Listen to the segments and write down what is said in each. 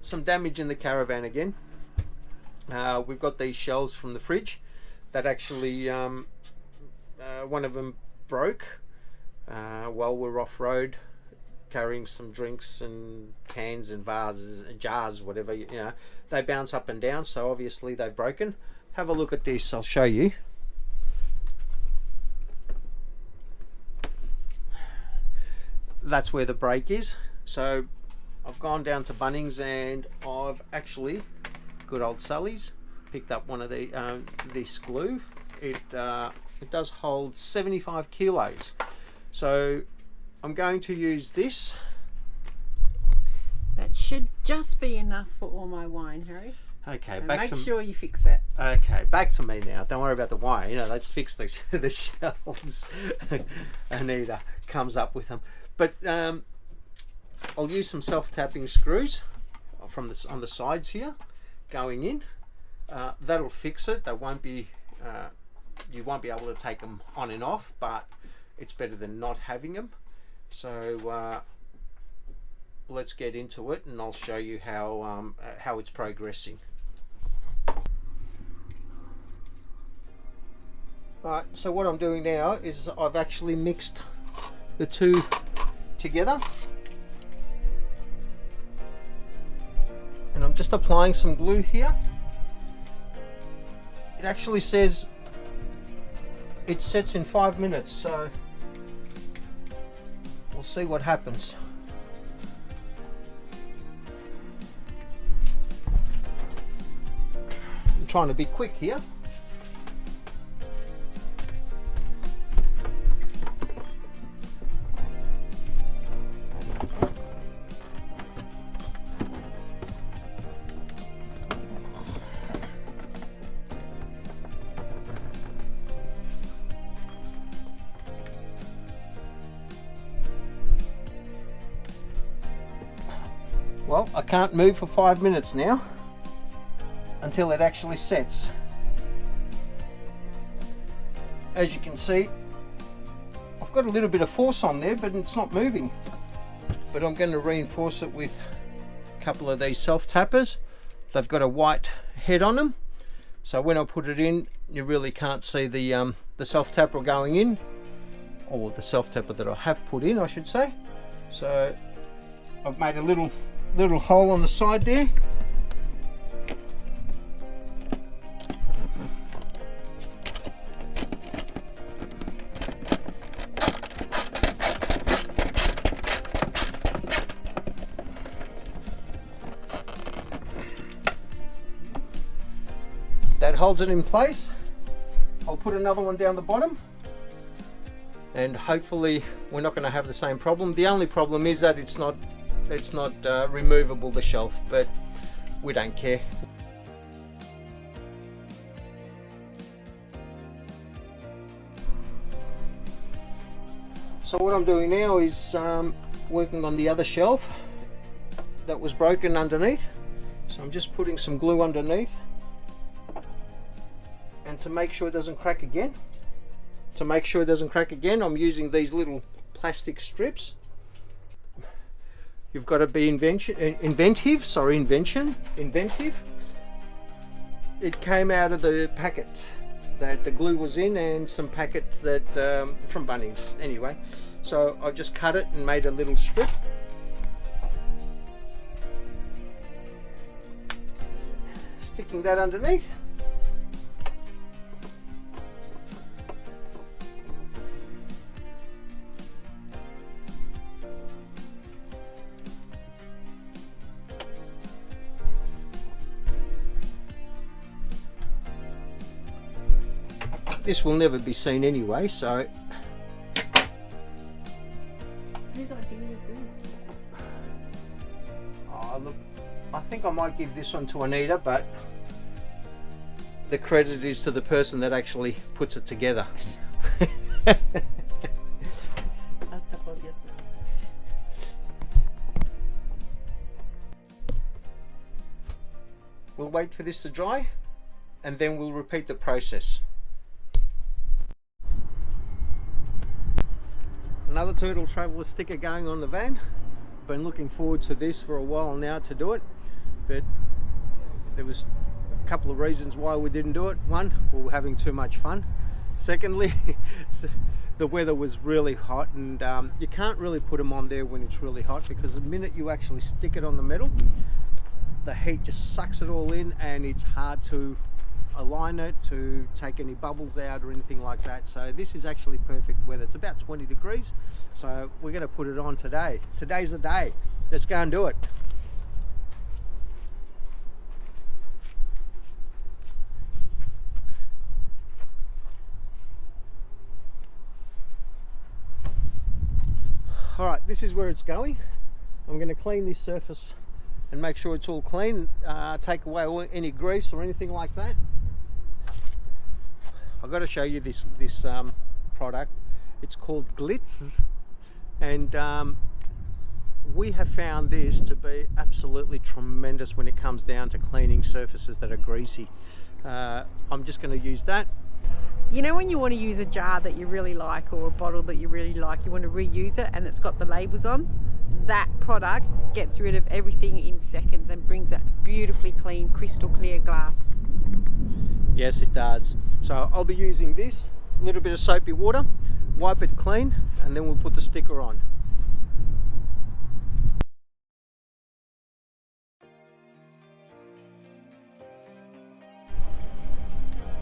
some damage in the Caravan again. We've got these shelves from the fridge that actually one of them broke while we're off-road carrying some drinks and cans and vases and jars, whatever, you know. They bounce up and down, so obviously they've broken. Have a look at this, I'll show you. That's where the break is. So I've gone down to Bunnings and I've actually, good old Sully's, picked up one of the this glue. It does hold 75 kilos. So I'm going to use this. That should just be enough for all my wine, Harry. Okay, and back to make sure you fix that. Okay, back to me now. Don't worry about the wine. You know, let's fix the the shelves. Anita comes up with them, but I'll use some self-tapping screws from the on the sides here, going in. That'll fix it. They won't be. You won't be able to take them on and off, but it's better than not having them. So let's get into it, and I'll show you how it's progressing. Alright, so what I'm doing now is I've actually mixed the two together, and I'm just applying some glue here. It actually says it sets in 5 minutes, so we'll see what happens. I'm trying to be quick here. Well, I can't move for 5 minutes now until it actually sets. As you can see, I've got a little bit of force on there, but it's not moving. But I'm going to reinforce it with a couple of these self-tappers. They've got a white head on them, so when I put it in, you really can't see the self-tapper going in, or the self-tapper that I have put in, I should say. So I've made a little hole on the side there. That holds it in place. I'll put another one down the bottom, and hopefully we're not going to have the same problem. The only problem is that it's not removable, the shelf, but we don't care. So what I'm doing now is working on the other shelf that was broken underneath. So I'm just putting some glue underneath, and to make sure it doesn't crack again. I'm using these little plastic strips. You've got to be inventive. It came out of the packet that the glue was in, and some packets that from Bunnings anyway. So I just cut it and made a little strip. Sticking that underneath. This will never be seen anyway, so. Whose idea is this? Oh, look, I think I might give this one to Anita, but the credit is to the person that actually puts it together. We'll wait for this to dry, and then we'll repeat the process. Another Turtle Traveller sticker going on the van. Been looking forward to this for a while now to do it. but there was a couple of reasons why we didn't do it. One, we were having too much fun. Secondly, the weather was really hot, and you can't really put them on there when it's really hot, because the minute you actually stick it on the metal, the heat just sucks it all in, and it's hard to align it, to take any bubbles out or anything like that. So this is actually perfect weather. It's about 20 degrees, so we're going to put it on today. Today's the day. Let's go and do it. All right, this is where it's going. I'm going to clean this surface and make sure it's all clean, take away any grease or anything like that. I've got to show you this product. It's called Glitz, and we have found this to be absolutely tremendous when it comes down to cleaning surfaces that are greasy. I'm just going to use that. You know when you want to use a jar that you really like, or a bottle that you really like, you want to reuse it and it's got the labels on? That product gets rid of everything in seconds and brings it beautifully clean, crystal clear glass. Yes, it does. So I'll be using this, a little bit of soapy water, wipe it clean, and then we'll put the sticker on.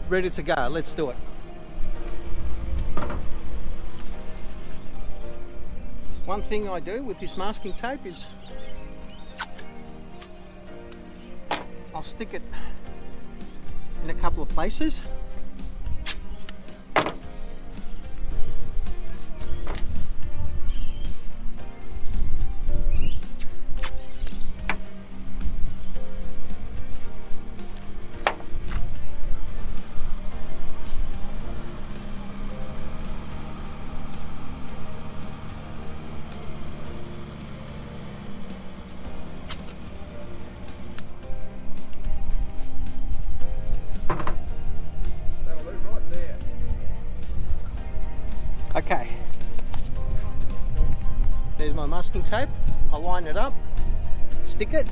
Ready to go, let's do it. One thing I do with this masking tape is I'll stick it in a couple of places. Okay, there's my masking tape. I'll line it up, stick it.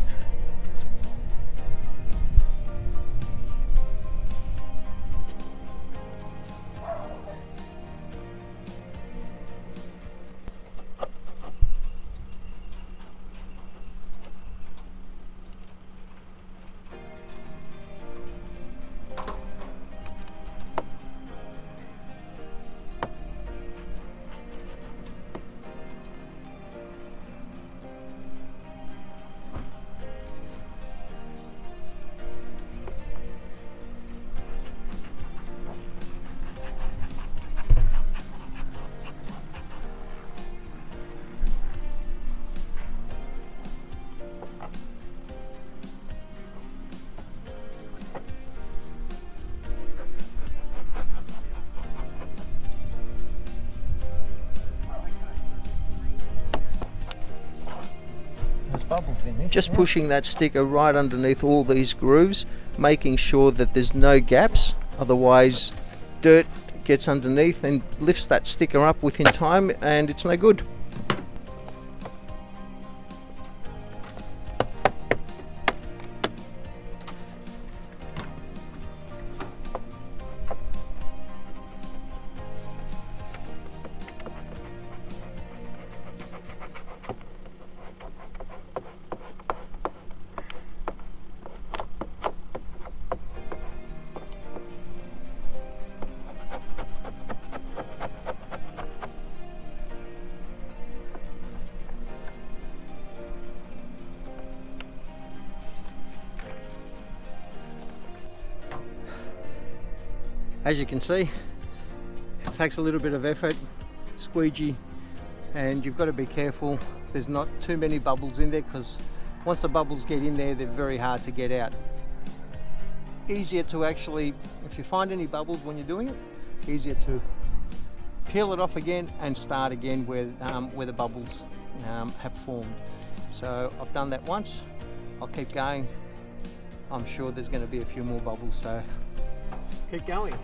Bubbles in this. Just pushing that sticker right underneath all these grooves, making sure that there's no gaps, otherwise dirt gets underneath and lifts that sticker up within time and it's no good. As you can see, it takes a little bit of effort, squeegee, and you've got to be careful there's not too many bubbles in there, because once the bubbles get in there, they're very hard to get out. Easier to actually, if you find any bubbles when you're doing it, easier to peel it off again and start again where the bubbles have formed. So I've done that once, I'll keep going. I'm sure there's going to be a few more bubbles, so keep going.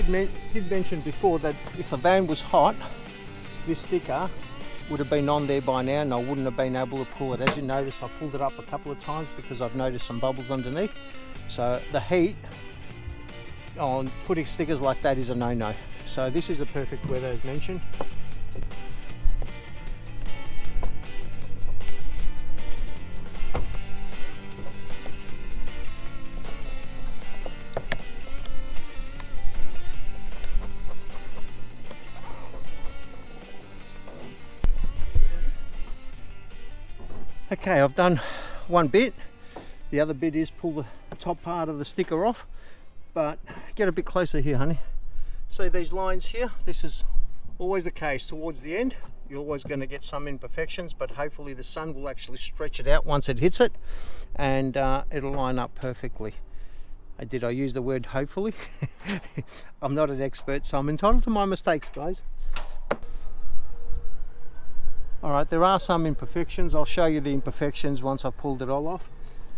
did mention before that if the van was hot, this sticker would have been on there by now and I wouldn't have been able to pull it. As you notice, I pulled it up a couple of times because I've noticed some bubbles underneath. So the heat on putting stickers like that is a no-no. So this is the perfect weather as mentioned. Okay, I've done one bit. The other bit is pull the top part of the sticker off, but get a bit closer here, honey. See these lines here? This is always the case towards the end. You're always going to get some imperfections, but hopefully the sun will actually stretch it out once it hits it, and it'll line up perfectly. Did I use the word hopefully? I'm not an expert, so I'm entitled to my mistakes, guys. Alright, there are some imperfections. I'll show you the imperfections once I've pulled it all off.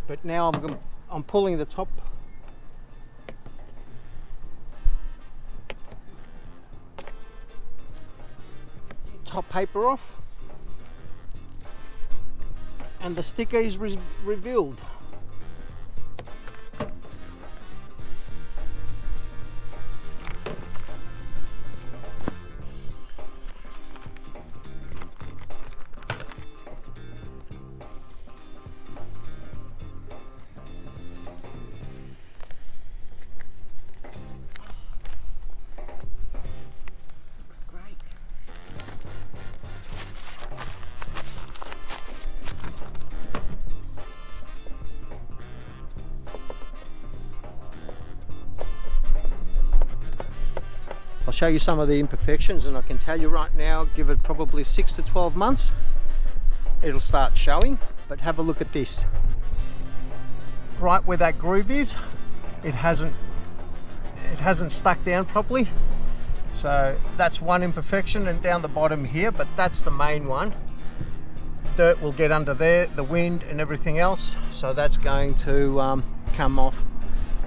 But now I'm pulling the top paper off, and the sticker is revealed. I'll show you some of the imperfections, and I can tell you right now, give it probably 6 to 12 months, it'll start showing. But have a look at this. Right where that groove is, it hasn't stuck down properly. So that's one imperfection, and down the bottom here, but that's the main one. Dirt will get under there, the wind and everything else, so that's going to come off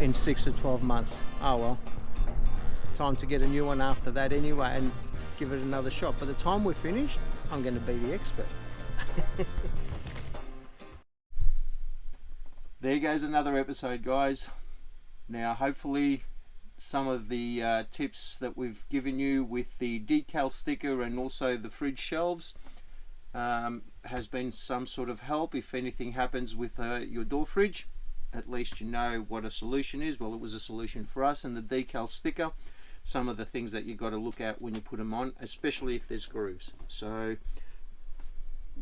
in 6 to 12 months. Oh well. Time to get a new one after that anyway and give it another shot. By the time we're finished, I'm going to be the expert. There goes another episode, guys. Now hopefully some of the tips that we've given you with the decal sticker and also the fridge shelves has been some sort of help. If anything happens with your door fridge, at least you know what a solution is. Well, it was a solution for us. And the decal sticker, some of the things that you've got to look at when you put them on, especially if there's grooves. So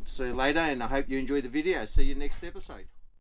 see you later, and I hope you enjoyed the video. See you next episode.